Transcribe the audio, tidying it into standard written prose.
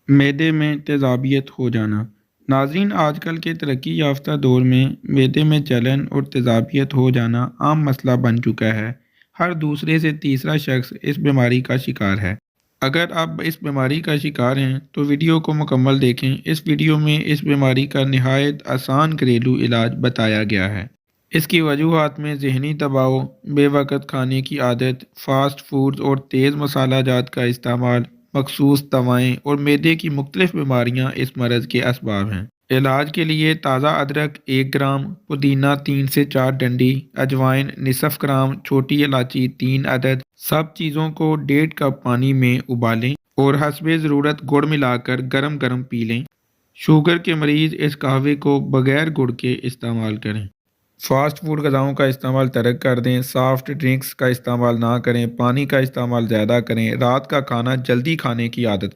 मैदे में तेज़ाबियत हो जाना। नाज़रीन, आजकल के तरक्की याफ्ता दौर में मैदे में जलन और तेज़ाबियत हो जाना आम मसला बन चुका है। हर दूसरे से तीसरा शख्स इस बीमारी का शिकार है। अगर आप इस बीमारी का शिकार हैं तो वीडियो को मुकम्मल देखें। इस वीडियो में इस बीमारी का निहायत आसान घरेलू इलाज बताया गया है। इसकी वजूहात में ज़हनी दबाव, बेवक़्त खाने की आदत, फ़ास्ट फूड्स और तेज़ मसाला जात का इस्तेमाल, मखसूस दवाएँ और मैदे की मुख्तलिफ़ बीमारियाँ इस मरज़ के असबाब हैं। इलाज के लिए ताज़ा अदरक 1 ग्राम, पुदीना 3 से 4 डंडी, अजवाइन निसफ़ ग्राम, छोटी इलायची 3 अदद, सब चीज़ों को 1.5 कप पानी में उबालें और हस्बे ज़रूरत गुड़ मिलाकर गरम-गरम पी लें। शुगर के मरीज़ इस कहवे को बगैर गुड़ के इस्तेमाल करें। फ़ास्ट फूड ग़िज़ाओं का इस्तेमाल तर्क कर दें, सॉफ्ट ड्रिंक्स का इस्तेमाल ना करें, पानी का इस्तेमाल ज़्यादा करें, रात का खाना जल्दी खाने की आदत